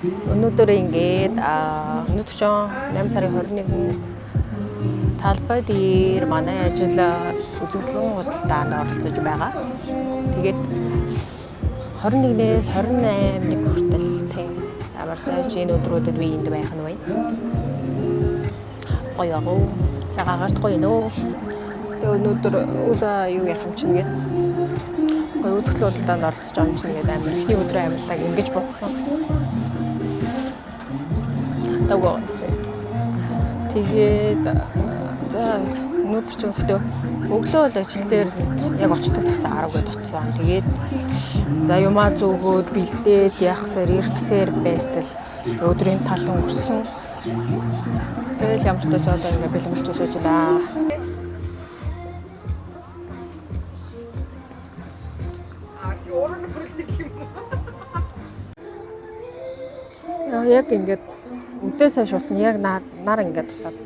Өнөөдөр ингээд өнөөдөр ч 8 сарын 21 талбай дээр манай ажил үзэсгэлэн худалдаанд оролцож байгаа. Тэгээд 21-ээс 28-ны хүртэл тийм ямар тааш энэ өдрүүдэд би энд байх нь вэ? Гоё аа. Цагаагаар гоё нөө. Тэгээд өнөөдөр юу яах юм чинь гээд гоё үзэсгэлэн худалдаанд оролцож байгаа юм чинь гээд амар ихний өдрөө амьдлаг ингэж бодсон. Тэгээд за өнөөдөр ч ихтэй өглөө л ажил дээр яг очдог цагтаа 10 гээд очсон. Тэгээд за юмаа зүгөөд бэлдээд яахсаар ирэхсээр байтал өдрийн тал өнгөрсөн. Тэгэл ямар ч тач одоо ингээ бэлэмжлж сууж байна. Яг ингээд үдээс хойш усан яг нар ингээд тусаад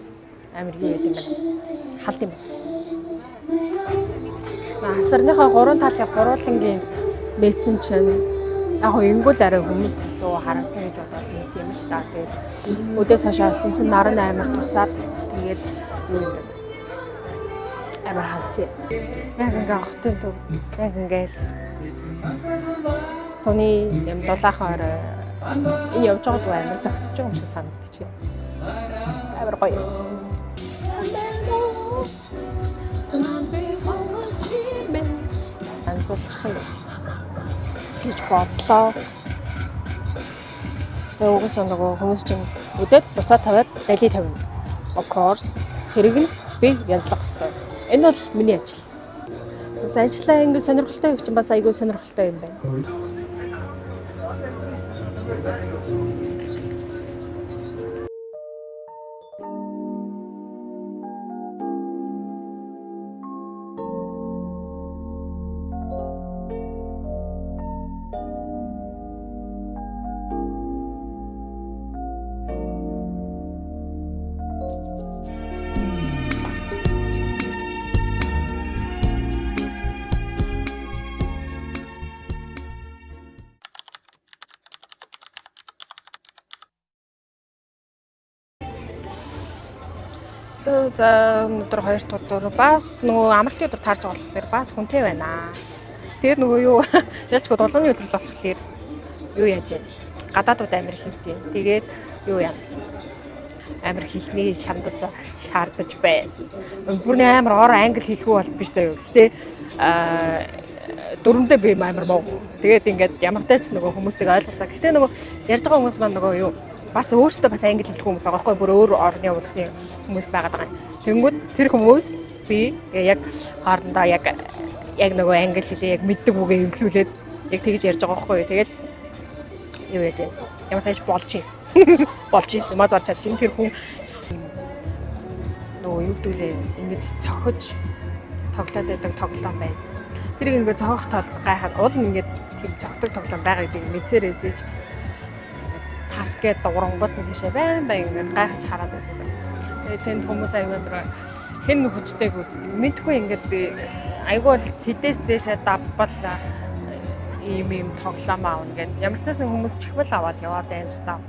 амар хийгээд юм байна. Халт юм байна. Асарныхаа 3 талын гурвангийн бэцэн чинь яг хөө ингүүл арай хүмүүс төлөө харагдана гэж бодоод ийсэн юм л та. Тэгээд үдээс хойш усан чинь нар нь амар тусаад тэгээд юу юм бэ? Амар халж. Яг ингээ хотын төв яг ингээл зуны юм дулаахан орой энэ явж байгаа дуу амар зөгцөж байгаа юм шиг санагдчих. Амар гоё. Анзаарчих юм гэж бодлоо. Тэгээ угсаа нөгөө хүмүүс чинь үзээд буцаа тавиад дали тавина. Of course тэрийг нь би янзлах хэрэгтэй. Энэ бол миний ажил. Бас ажиллаа ингэ сонирхолтой гэж чинь бас айгүй сонирхолтой юм байна. За өнөөдөр 2 дахь өдөр бас нөгөө амралтын өдөр таарж байгаа болохоор бас хүнтэй байна. Тэгээд нөгөө юу ялчгүй долооны өдөр болохоор юу яаж вэ? Гадаадууд амир хэрж байна. Тэгээд юу яа? Амир хэлний шандас шаардаж байна. Бүрний амир ор англи хэлэхгүй бол биш заяа. Гэтэ дөрөндөө би амир муу. Тэгээд ингээд ямар тач нөгөө хүмүүстэйг ойлгоцаа. Гэтэ нөгөө ярьж байгаа хүмүүс маань нөгөө юу бас өөрсдөө бас англи хэлэх хүмүүс байгаа байхгүй бүр өөр орны улсын хүмүүс байгаад байгаа. Тэнгүүд тэр хүмүүс би яг хоорондоо яг нөгөө англи хэлээ яг мэддэг үгээ эвлүүлээд яг тэгж ярьж байгаа байхгүй. Тэгэл юу яаж вэ? Ямар тааш болж юмаа зарч чадчих. Тэр хүн нөгөө юу гэдүүлээ ингэж цохиж тоглоод байдаг тоглоом байна. Тэрийг ингэ цохох тал гайхаад уул нь ингэ тийм цогтөг тоглоом байгаа гэдгийг мэдсээр ээжиж тасгээд дуурангууд нь тийшээ байн ингээд гайхаж хараад байдаг. Тэгээд тэнд хүмүүс аягүй амар хэн хүчтэйг үздэг. Мэдгүй ингээд аягүй бол тэдээс дэшээ давбал ийм тоглоом аавна гэдэг. Ямар ч байсан хүмүүс чихвэл аваад яваад байна л та.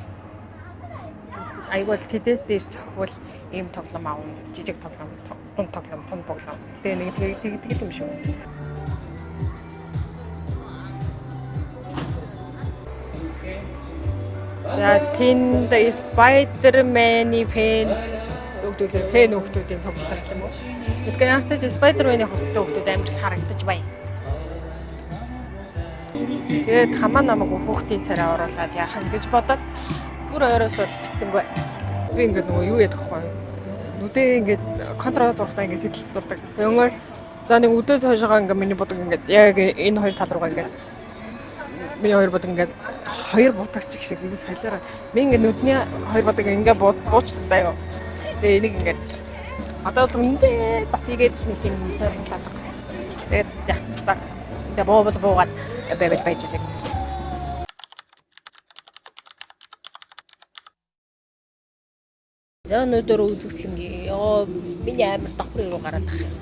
Аягүй бол тэдээс дэш цохвол ийм тоглоом аавна. Жижиг тоглоом, том тоглоом, том тоглоом. Тэгээ нэг тэгдэг юм шүү. За тэнд Spider-Man-ы фэн хүмүүсийн цогцлол юм уу? Мэдгүй ямар ч Spider-Man-ы хувцастай хүмүүс амар их харагдаж байна. Тэгээд хамаа намайг хүүхдийн царай оруулаад яах юм гэж бодоод бүр ойроос бол битсэнгүй. Би ингээд нөгөө юу ядах вэ? Нүдээ ингээд контрол зурхтаа ингээд сэтгэл сурдаг. Өнгөөр за нэг өдөөс хойшоо ингээд миний бодог ингээд яг энэ хоёр тал руугаа ингээд миний хоёр бодог ингээд хоёр бутагч шиг ингэ солиороо. Ми ингэ нүдний хоёр бодог ингэ буучдаг заяа. Тэгээ энийг ингэ одоо дүндээ засыгээд нэг тийм цайрлаад. Тэгээд яг тэгээ буугаад байж лээ. За өнөөдөр үзэсгэлэнгийн миний амар давхар руу гараад тах юм.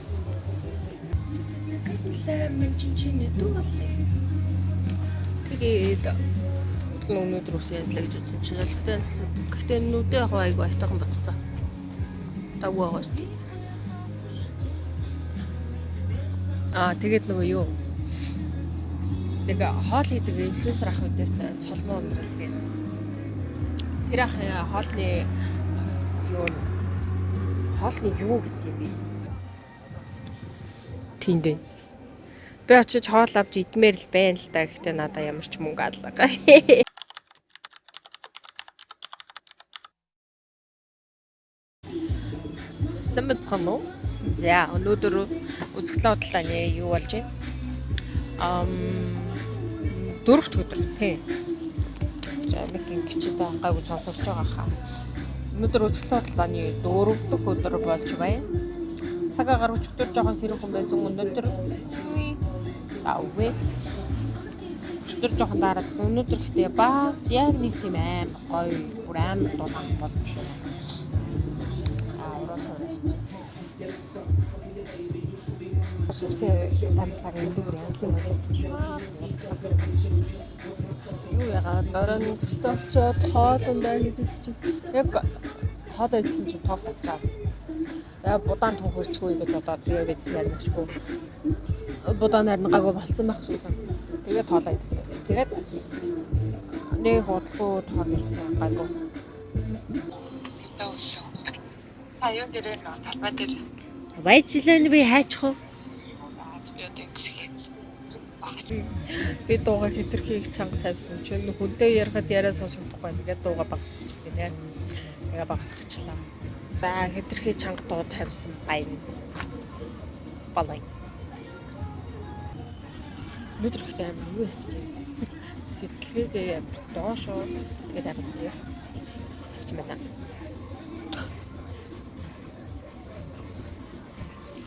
Тэгээд Шууд л өнөөдөр үсэн янзлаа гэж үзсэн чинь ялгтай янзлаа. Гэхдээ нүдээ яг айгүй айтайхан бодцоо. Тав байгаа шүү. Тэгээд нөгөө юу? Нэг хоол хийдэг инфлюенсер ах үдээс цолмоо ундрал гэх. Тэр ах хоолны юу гэдэг юм бэ? Тиймд. Би очиж хоол авч идмээр л байна л да. Гэхдээ надаа ямар ч мөнгө алга. Сайн бацхан уу? За өнөөдөр үзэгдлээ бодлооны юу болж байна? Дөрөвт өдөр тий. За нэг гिचэд гайгүй сонсогч байгаа хаа. Өнөөдөр үзэгдлээ бодлооны 4 дахь өдөр болж байна. Цагаа гаргаж өдөр жоохон сэрэг хүн байсан өнөөдөр өдөр жоохон дараадсан. Өнөөдөр ихтэй бас яг нэг тийм аим гоё бүр аим дулаан болж байна. Үсээ амлаар энэ янзлын болсон шүү. Юу яагаад орон гэртээ очиод хоол ундаа хийж идчихсэн. Яг хоол идсэн чинь топ тасраа. Яа будаан төнхөрчгүй гэж бодоод тэгээ бидснээр нэшгүй. Будаан нарийн гайгүй болцсон байх шүүсэн. Тэгээд тоолоо идсэн. Тэгээд нэг худалгүй тоол ирсэн гайгүй. Аюун дээр талбай дээр. Баяжлаа би хайчих уу? Би дууга хэтэрхийг чанга тавьсан чинь хүнтэй ярихад яриа сонсохдохгүй. Тэгээд дууга багасгачих гинэ. Тэгээ багасгачлаа. Баа хэтэрхий чанга дуу тавьсан байна. Балай. Өнөөдөр ихтэй амар юу хийчихэ. Сэтгэлгээгээ доошоо тэгээд амар тавьсан байна.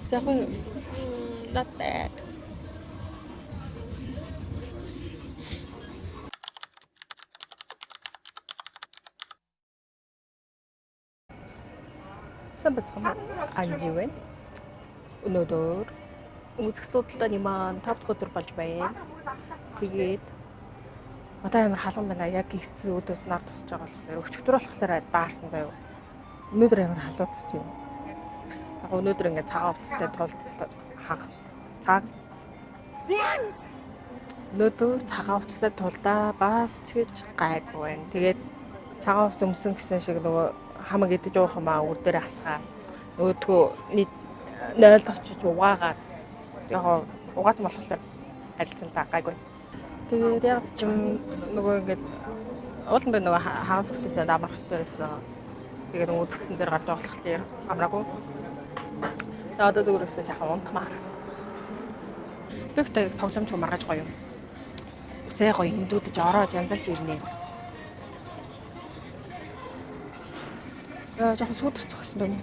За хөө not bad. Самбацхан анживэн өнөөдөр үзэгдлүүдэлтэй маань 5 дахь өдөр болж байна. Тэгээд одоо амар халуун байна. Яг гихцэн өдөөс нар тусч байгаа болохоор өчигдөр болохоор даарсан заяа. Өнөөдөр амар халууцж байна. Яг өнөөдөр ингээд цагаан хувцастай тул цагс. Өнөөдөр цагаан хувцастай тулдаа бас ч гэж гайгүй байна. Тэгээд цагаан хувцас өмсөн гэсэн шиг нөгөө хамаг идэж уух юм үр дээр хасгаа. Өөдгөө нийт 0-д очиж угаагаад яг угааж болохоор харилцсан та гайгүй. Тэгээд яг ч юм нөгөө ингээд уулан би нөгөө хагас бүтээсээ амрах хэрэгтэй байсан. Тэгээд нөгөө үзэгдэн дээр гарч байгаа болохоор амраагүй. Тэгээд одоо зүгээрээ сайхан унтмаар. Би ихтэй тоглоомч маргаж гоё юм. Үсээ гоё хиндүүдж ороож янзалж ирнэ. Яа жоохон сүйдэрч зогсон юм.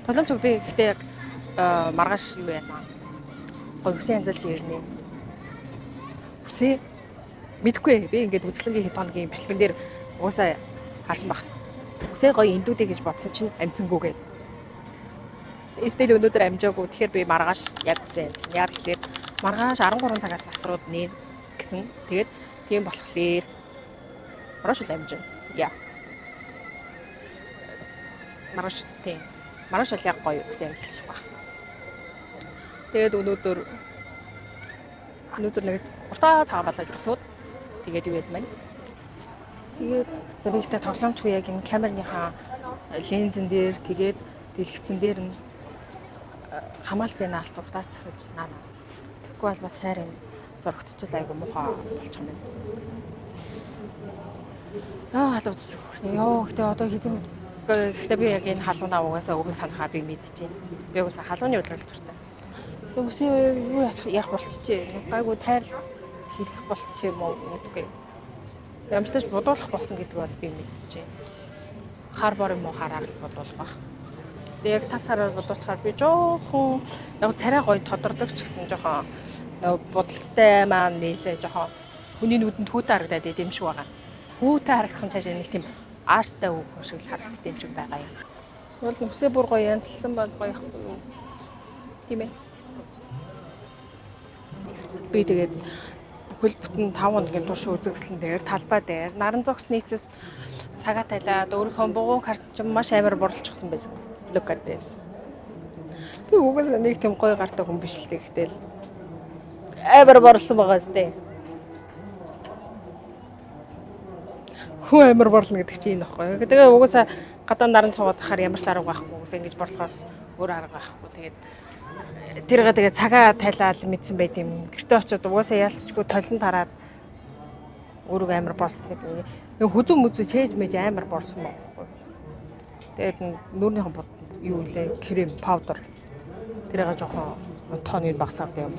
Тоглоомч би ихтэй яг маргааш юу яана. Гоё үсээ янзалж ирнэ. Үсээ мэдгүй би ингээд үзлэнгийн хэд хоногийн бичлэгэн дээр уусаа харсан баг. Үсээ гоё хиндүүдээ гэж бодсон чинь амцсангүйгээ. Эсвэл өнөөдөр амжаагүй. Тэгэхээр би маргааш яг үсээ янзлаа. Яг тэгэхээр маргааш 13 цагаас асрууд нэ гэсэн. Тэгээд тийм болохоор маргааш л амжаа. Яа. Маргааш тийм. Маргааш л яг гоё үсээ янзлах баг. Тэгээд өнөөдөр нэг уртаа цагаан болоод өсөөд тэгээд юу байсан бэ? Тэгээд зөвхөн тоглоомчгүй яг энэ камерныхаа линзэн дээр тэгээд дэлгэцэн дээр нь хамаалтын наалт уртаа цахиж наа. Тэгэхгүй бол бас сайрын зурагтчул айгу муухай болчих юм байна. Яа халууч өгөх нэ. Йоо гэтээ одоо хэзээ гэхдээ би яг энэ халуунаа угаасаа өгөн санахаа би мэдчихээн. Би угаасаа халууны үлрэл туртай. Үсээ юу яах болчихжээ. Гайгүй тайр хийх болчих юм уу гэдэггүй. Ямар ч тач бодуулах болсон гэдэг бол би мэдчихээн. Хар бор юм уу хараар л бодуулах баг. Тэгээ яг тас хараар бодуулчихаар би жоохон яг царай гоё тодордог ч гэсэн жоохон бодолтой маань нээлээ жоохон хүний нүдэнд хүүтэй харагдаад идэм шиг байгаа. Хүүтэй харагдах нь цаашаа нэг тийм ааштай үг шиг л харагддаг юм шиг байгаа юм. Тэгвэл үсээ бүр гоё янзлсан бол гоё яахгүй юу? Тийм ээ. Би тэгээд бүх хөл бүтэн 5 хоногийн турш үзэгслэн дээр талбай дээр наран зогс нийцэс цагаа тайлаад өөрийнхөө бугууг харсан чинь маш амар борлцчихсан байсан. Look at this. Би угаасаа нэг тийм гоё гартай хүн биш л тэгтэл амар борлсон байгаа сте. Хүн амар борлно гэдэг чинь энэ баггүй. Тэгээ угаасаа гадаа наран цугаад хахаар ямар ч арга байхгүй. Угаасаа ингэж борлохоос өөр арга байхгүй. Тэгээд тэргээ тэгээ цагаа тайлаад мэдсэн байт юм. Гэртээ очиод угаасаа яалтчгүй толон тараад өөрийгөө амар борсныг. Хүзүү мүзүү чээж мэж амар борсон байхгүй. Тэгээд нүүрнийхэн бод юу вэ? Крем, паудер. Тэрийг жоохон тооны багсаад юм.